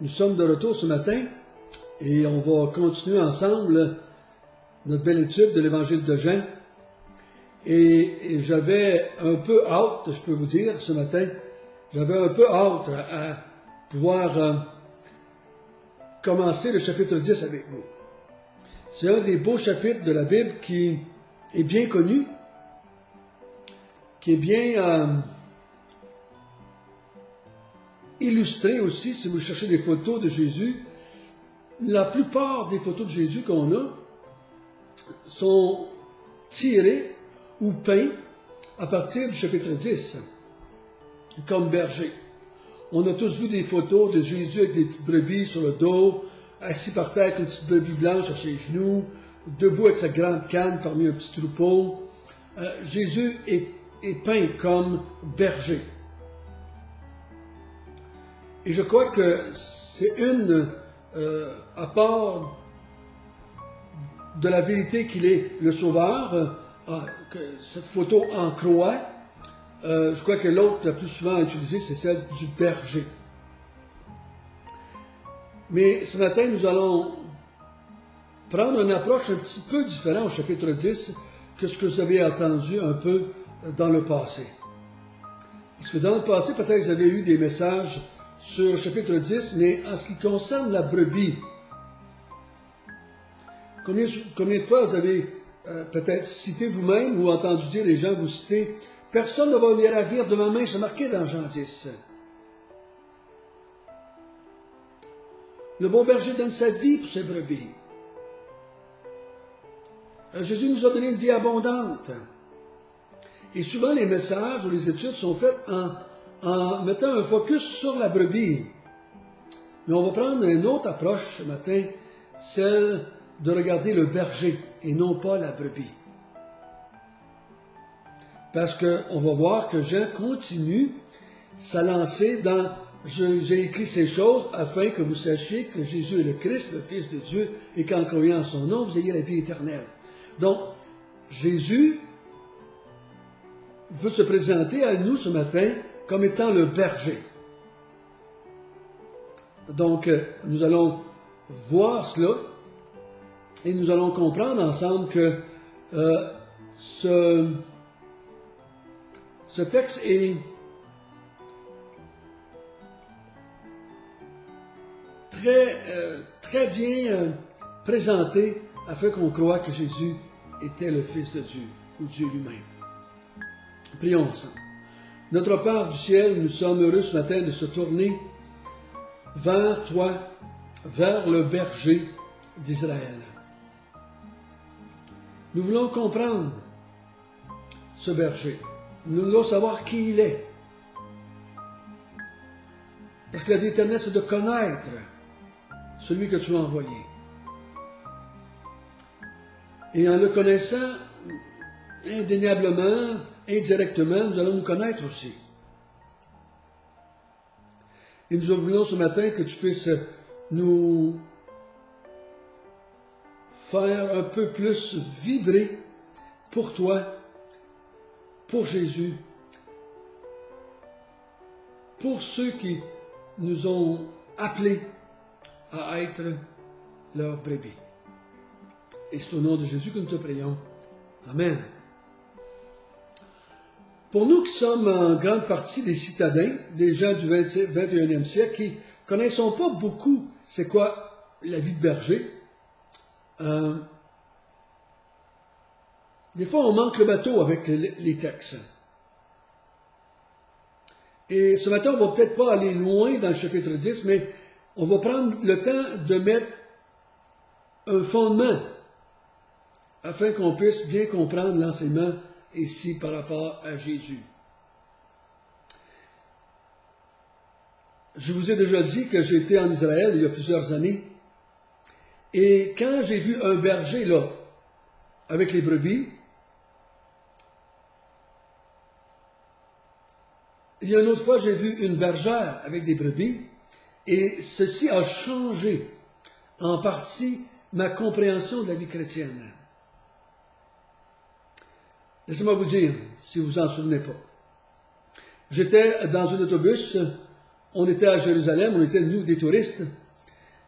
Nous sommes de retour ce matin et on va continuer ensemble notre belle étude de l'Évangile de Jean. Et j'avais un peu hâte, je peux vous dire, ce matin, j'avais un peu hâte à pouvoir commencer le chapitre 10 avec vous. C'est un des beaux chapitres de la Bible qui est bien connu, qui est bien illustré aussi, si vous cherchez des photos de Jésus. La plupart des photos de Jésus qu'on a sont tirées ou peints à partir du chapitre 10, comme berger. On a tous vu des photos de Jésus avec des petites brebis sur le dos, assis par terre avec une petite brebis blanche à ses genoux, debout avec sa grande canne parmi un petit troupeau. Jésus est peint comme berger. Et je crois que c'est à part de la vérité qu'il est le Sauveur, cette photo en croix, je crois que l'autre la plus souvent utilisée, c'est celle du berger. Mais ce matin, nous allons prendre une approche un petit peu différente au chapitre 10 que ce que vous avez entendu un peu dans le passé. Parce que dans le passé, peut-être que vous avez eu des messages sur le chapitre 10, mais en ce qui concerne la brebis, combien de fois vous avez peut-être cité vous-même ou entendu dire les gens vous citer « Personne ne va les ravir de ma main », c'est marqué dans Jean 10. Le bon berger donne sa vie pour ses brebis. Jésus nous a donné une vie abondante. Et souvent, les messages ou les études sont faites en mettant un focus sur la brebis. Mais on va prendre une autre approche ce matin, celle de regarder le berger et non pas la brebis. Parce qu'on va voir que Jean continue sa lancée dans « J'ai écrit ces choses afin que vous sachiez que Jésus est le Christ, le Fils de Dieu, et qu'en croyant en son nom, vous ayez la vie éternelle. » Donc, Jésus veut se présenter à nous ce matin comme étant le berger. Donc, nous allons voir cela et nous allons comprendre ensemble que ce texte est très bien présenté afin qu'on croie que Jésus était le Fils de Dieu ou Dieu lui-même. Prions ensemble. Notre Père du ciel, nous sommes heureux ce matin de se tourner vers toi, vers le berger d'Israël. Nous voulons comprendre ce berger. Nous voulons savoir qui il est. Parce que la vie éternelle, c'est de connaître celui que tu as envoyé. Et en le connaissant, indéniablement, indirectement, nous allons nous connaître aussi. Et nous voulons ce matin que tu puisses nous faire un peu plus vibrer pour toi, pour Jésus, pour ceux qui nous ont appelés à être leurs brebis. Et c'est au nom de Jésus que nous te prions. Amen. Pour nous qui sommes en grande partie des citadins, des gens du 21e siècle, qui ne connaissons pas beaucoup c'est quoi la vie de berger, des fois on manque le bateau avec les textes. Et ce matin, on ne va peut-être pas aller loin dans le chapitre 10, mais on va prendre le temps de mettre un fondement afin qu'on puisse bien comprendre l'enseignement ici par rapport à Jésus. Je vous ai déjà dit que j'étais en Israël il y a plusieurs années, et quand j'ai vu un berger là, avec les brebis, il y a une autre fois, j'ai vu une bergère avec des brebis, et ceci a changé en partie ma compréhension de la vie chrétienne. Laissez-moi vous dire, si vous en souvenez pas. J'étais dans un autobus on était à Jérusalem, on était, nous, des touristes,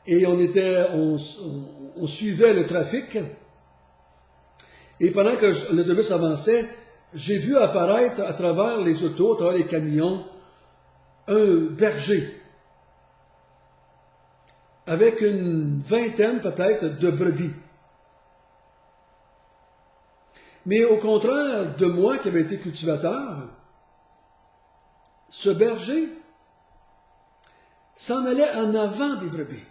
et on suivait le trafic. Et pendant que l'autobus avançait, j'ai vu apparaître à travers les autos, à travers les camions, un berger avec une vingtaine peut-être de brebis. Mais au contraire de moi qui avait été cultivateur, ce berger s'en allait en avant des brebis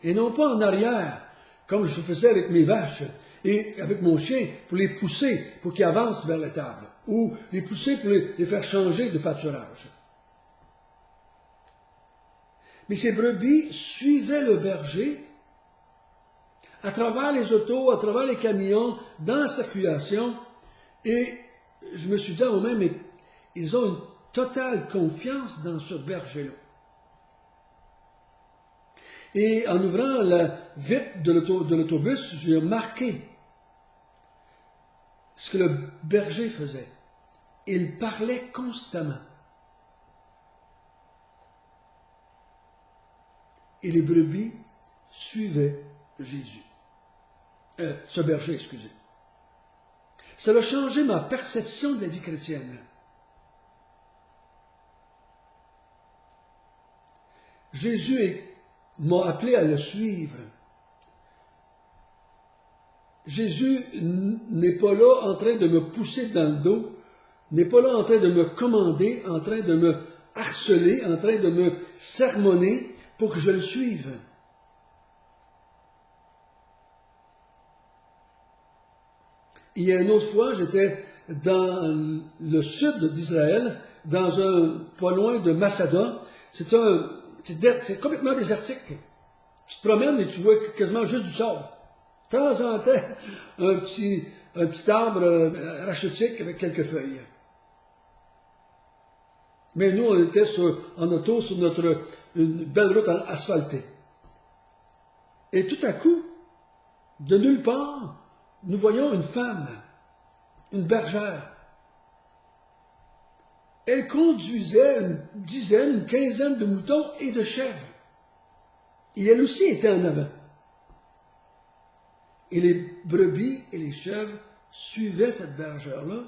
et non pas en arrière, comme je faisais avec mes vaches et avec mon chien, pour les pousser, pour qu'ils avancent vers l'étable, ou les pousser pour les faire changer de pâturage. Mais ces brebis suivaient le berger à travers les autos, à travers les camions, dans la circulation, et je me suis dit à moi-même, mais ils ont une totale confiance dans ce berger-là. Et en ouvrant la vitre de l'autobus, j'ai remarqué ce que le berger faisait. Il parlait constamment. Et les brebis suivaient Jésus. Ce berger, excusez. Ça a changé ma perception de la vie chrétienne. Jésus m'a appelé à le suivre. Jésus n'est pas là en train de me pousser dans le dos, n'est pas là en train de me commander, en train de me harceler, en train de me sermonner pour que je le suive. Il y a une autre fois, j'étais dans le sud d'Israël, pas loin de Masada. C'est complètement désertique. Tu te promènes et tu vois quasiment juste du sable. De temps en temps, un petit arbre rachitique avec quelques feuilles. Mais nous, on était en auto sur une belle route asphaltée. Et tout à coup, de nulle part, nous voyons une femme, une bergère. Elle conduisait une dizaine, une quinzaine de moutons et de chèvres. Et elle aussi était en avant. Et les brebis et les chèvres suivaient cette bergère-là.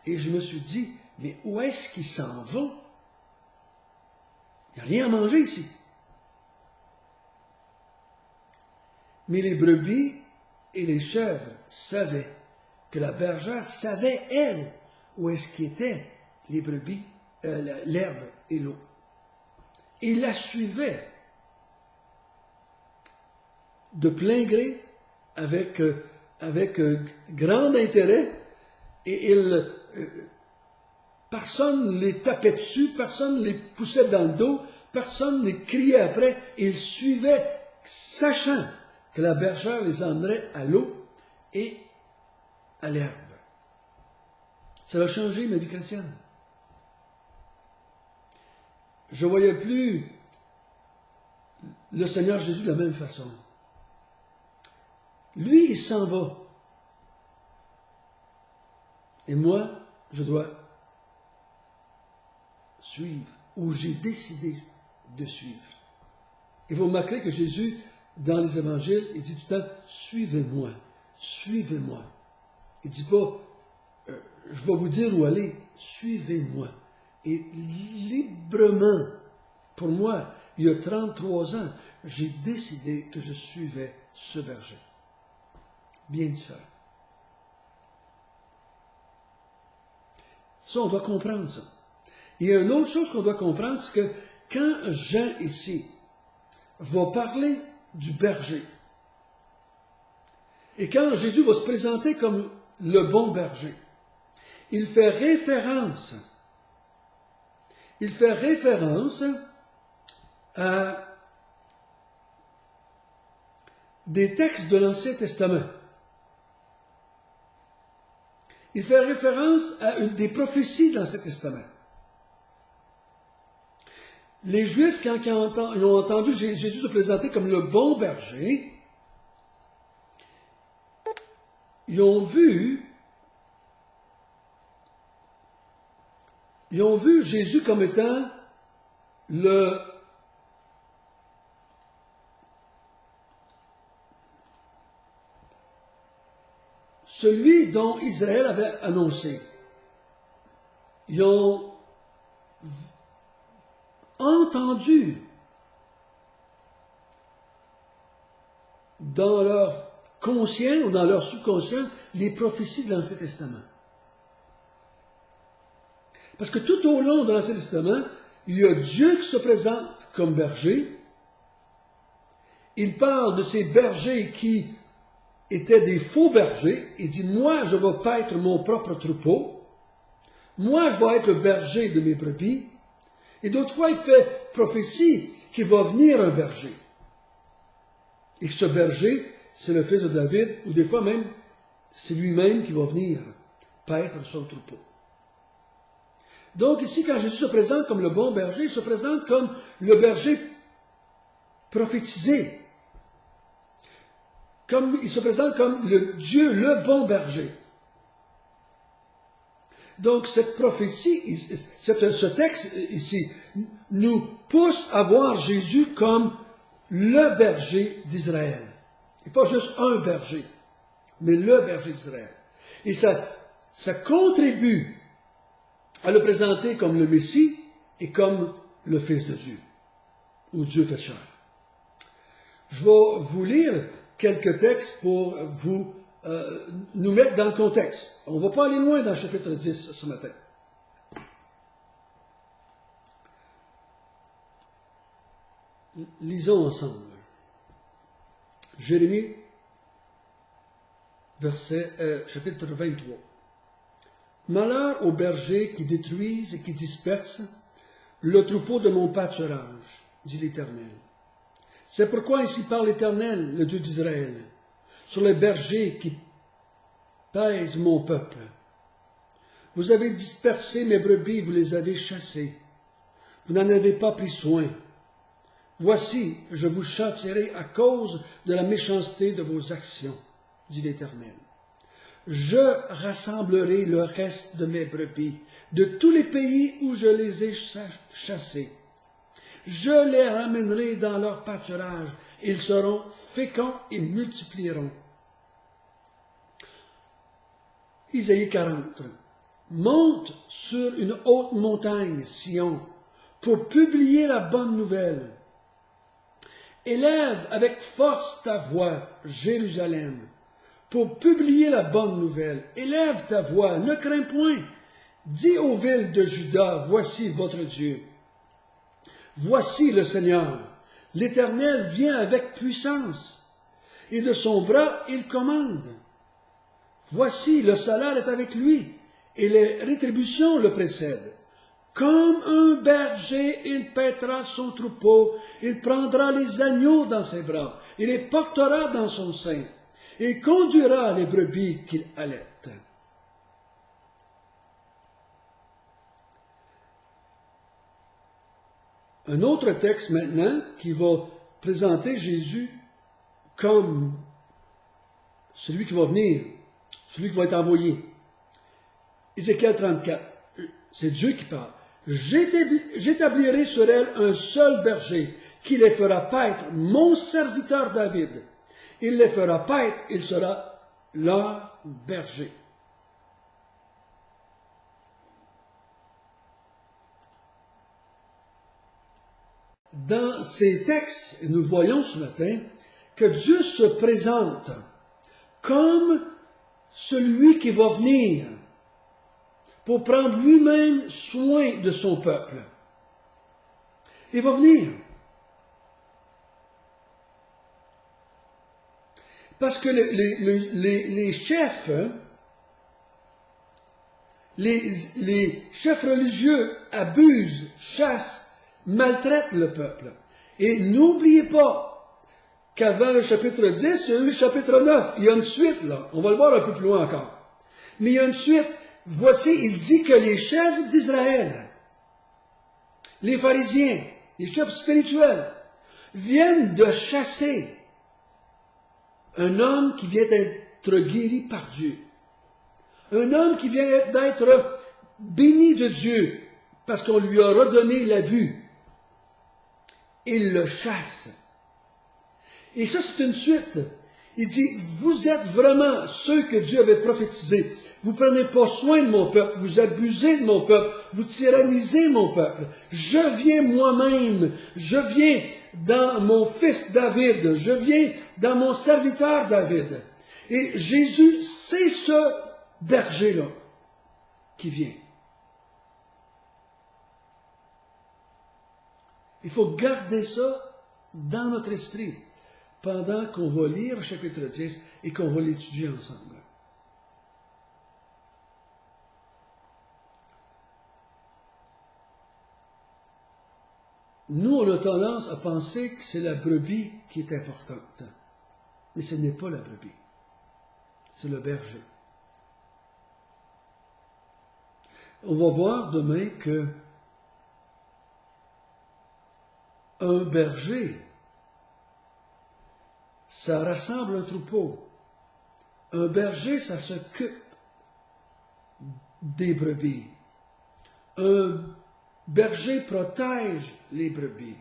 Et je me suis dit, mais où est-ce qu'ils s'en vont? Il n'y a rien à manger ici. Mais les brebis et les chèvres savaient que la bergère savait, elle, où est-ce qu'étaient les brebis, l'herbe et l'eau. Et il la suivait de plein gré, avec grand intérêt, et personne ne les tapait dessus, personne ne les poussait dans le dos, personne ne les criait après. Ils suivaient, sachant que la bergère les emmènerait à l'eau et à l'herbe. Ça a changé ma vie chrétienne. Je ne voyais plus le Seigneur Jésus de la même façon. Lui, il s'en va. Et moi, je dois suivre, ou j'ai décidé de suivre. Et vous remarquerez que Jésus, dans les évangiles, il dit tout le temps, suivez-moi, suivez-moi. Il ne dit pas, je vais vous dire où aller, suivez-moi. Et librement, pour moi, il y a 33 ans, j'ai décidé que je suivais ce berger. Bien différent. Ça, on doit comprendre ça. Il y a une autre chose qu'on doit comprendre, c'est que quand Jean ici va parler du berger, et quand Jésus va se présenter comme le bon berger, il fait référence à des textes de l'Ancien Testament. Il fait référence à des prophéties de l'Ancien Testament. Les Juifs, quand ils ont entendu Jésus se présenter comme le bon berger, ils ont vu Ils ont vu Jésus comme étant celui dont Israël avait annoncé. Ils ont entendu dans leur conscient ou dans leur subconscient les prophéties de l'Ancien Testament. Parce que tout au long de l'Ancien Testament, il y a Dieu qui se présente comme berger. Il parle de ces bergers qui étaient des faux bergers. Il dit, moi, je vais paître mon propre troupeau. Moi, je vais être le berger de mes brebis. Et d'autres fois, il fait prophétie qu'il va venir un berger. Et que ce berger, c'est le fils de David, ou des fois même, c'est lui-même qui va venir paître son troupeau. Donc ici, quand Jésus se présente comme le bon berger, il se présente comme le berger prophétisé. Il se présente comme le Dieu, le bon berger. Donc cette prophétie, ce texte ici, nous pousse à voir Jésus comme le berger d'Israël. Et pas juste un berger, mais le berger d'Israël. Et ça contribue à le présenter comme le Messie et comme le Fils de Dieu, ou Dieu fait chair. Je vais vous lire quelques textes pour nous mettre dans le contexte. On ne va pas aller loin dans le chapitre 10 ce matin. Lisons ensemble. Jérémie, chapitre 23. Malheur aux bergers qui détruisent et qui dispersent le troupeau de mon pâturage, dit l'Éternel. C'est pourquoi ainsi parle l'Éternel, le Dieu d'Israël, sur les bergers qui pèsent mon peuple. Vous avez dispersé mes brebis, vous les avez chassées. Vous n'en avez pas pris soin. Voici, je vous châtierai à cause de la méchanceté de vos actions, dit l'Éternel. Je rassemblerai le reste de mes brebis de tous les pays où je les ai chassés. Je les ramènerai dans leur pâturage. Ils seront féconds et multiplieront. Isaïe 40. Monte sur une haute montagne, Sion, pour publier la bonne nouvelle. Élève avec force ta voix, Jérusalem, pour publier la bonne nouvelle. Élève ta voix, ne crains point. Dis aux villes de Juda, voici votre Dieu. Voici le Seigneur. L'Éternel vient avec puissance, et de son bras il commande. Voici, le salaire est avec lui, et les rétributions le précèdent. Comme un berger, il paîtra son troupeau, il prendra les agneaux dans ses bras, il les portera dans son sein, il conduira les brebis qu'il allaite. Un autre texte maintenant qui va présenter Jésus comme celui qui va venir, celui qui va être envoyé. Ézéchiel 34, c'est Dieu qui parle. J'établirai sur elle un seul berger qui les fera paître, mon serviteur David. Il les fera paître, il sera leur berger. Dans ces textes, nous voyons ce matin que Dieu se présente comme celui qui va venir pour prendre lui-même soin de son peuple. Il va venir. Parce que les chefs, les chefs religieux abusent, chassent, maltraitent le peuple. Et n'oubliez pas qu'avant le chapitre 10, il y a eu le chapitre 9. Il y a une suite là. On va le voir un peu plus loin encore. Mais il y a une suite. Voici, il dit que les chefs d'Israël, les pharisiens, les chefs spirituels, viennent de chasser un homme qui vient d'être guéri par Dieu. Un homme qui vient d'être béni de Dieu. parce qu'on lui a redonné la vue. Il le chasse. Et ça, c'est une suite. Il dit, vous êtes vraiment ceux que Dieu avait prophétisés. Vous ne prenez pas soin de mon peuple, vous abusez de mon peuple, vous tyrannisez mon peuple. Je viens moi-même, je viens dans mon fils David, je viens dans mon serviteur David. Et Jésus, c'est ce berger-là qui vient. Il faut garder ça dans notre esprit pendant qu'on va lire le chapitre 10 et qu'on va l'étudier ensemble. Nous, on a tendance à penser que c'est la brebis qui est importante. Mais ce n'est pas la brebis. C'est le berger. On va voir demain que un berger, ça rassemble un troupeau. Un berger, ça s'occupe des brebis. Un berger protège les brebis.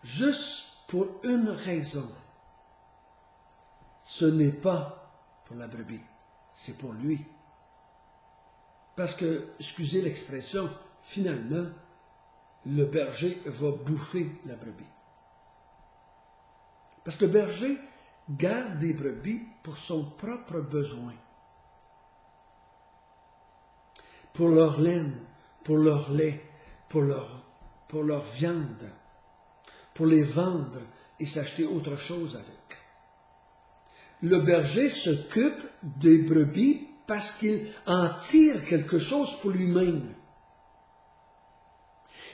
Juste pour une raison. Ce n'est pas pour la brebis, c'est pour lui. Parce que, excusez l'expression, finalement, le berger va bouffer la brebis. Parce que le berger garde des brebis pour son propre besoin. Pour leur laine, pour leur lait, pour leur viande, pour les vendre et s'acheter autre chose avec. Le berger s'occupe des brebis parce qu'il en tire quelque chose pour lui-même.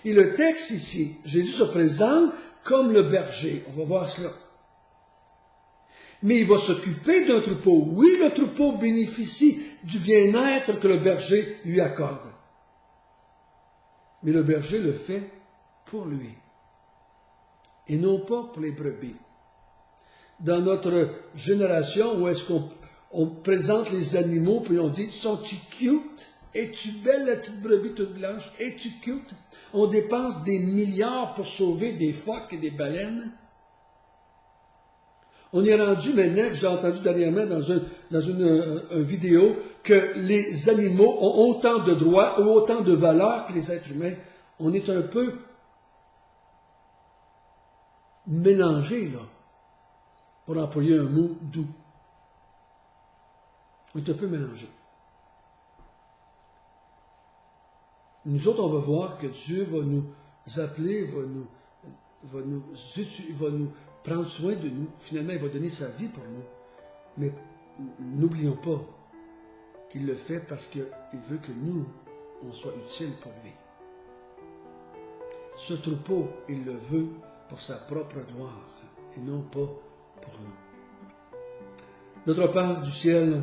Et le texte ici, Jésus se présente comme le berger. On va voir cela. Mais il va s'occuper d'un troupeau. Oui, le troupeau bénéficie du bien-être que le berger lui accorde. Mais le berger le fait pour lui. Et non pas pour les brebis. Dans notre génération, où est-ce qu'on présente les animaux, puis on dit, sont-tu cute? Es-tu belle, la petite brebis toute blanche? Es-tu cute? On dépense des milliards pour sauver des phoques et des baleines. On est rendu maintenant, que j'ai entendu dernièrement dans une vidéo, que les animaux ont autant de droits ou autant de valeur que les êtres humains. On est un peu mélangés, là, pour employer un mot doux. On est un peu mélangés. Nous autres, on va voir que Dieu va nous appeler, va nous prendre soin de nous. Finalement, il va donner sa vie pour nous. Mais n'oublions pas qu'il le fait parce qu'il veut que nous, on soit utiles pour lui. Ce troupeau, il le veut pour sa propre gloire et non pas pour nous. Notre Père du ciel,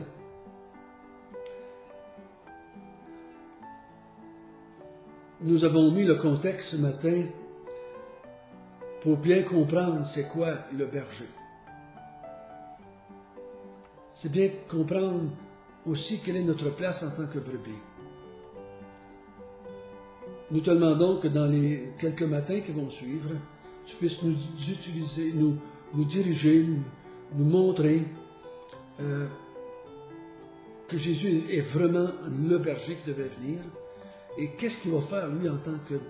nous avons mis le contexte ce matin pour bien comprendre c'est quoi le berger. C'est bien comprendre aussi quelle est notre place en tant que brebis. Nous te demandons que dans les quelques matins qui vont suivre, tu puisses nous utiliser, nous diriger, nous montrer que Jésus est vraiment le berger qui devait venir. Et qu'est-ce qu'il va faire, lui, en tant que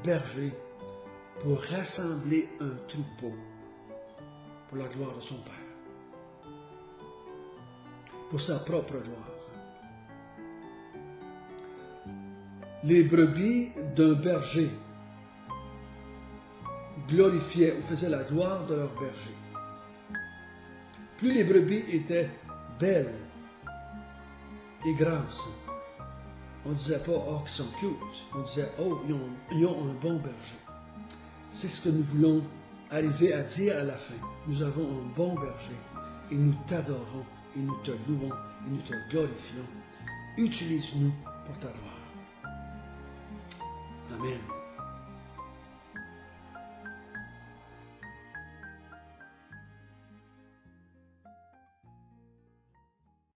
berger, pour rassembler un troupeau pour la gloire de son Père, pour sa propre gloire. Les brebis d'un berger glorifiaient ou faisaient la gloire de leur berger. Plus les brebis étaient belles et grasses, on ne disait pas « Oh, qu'ils sont cute », on disait « Oh, ils ont un bon berger ». C'est ce que nous voulons arriver à dire à la fin. Nous avons un bon berger et nous t'adorons et nous te louons et nous te glorifions. Utilise-nous pour ta gloire. Amen.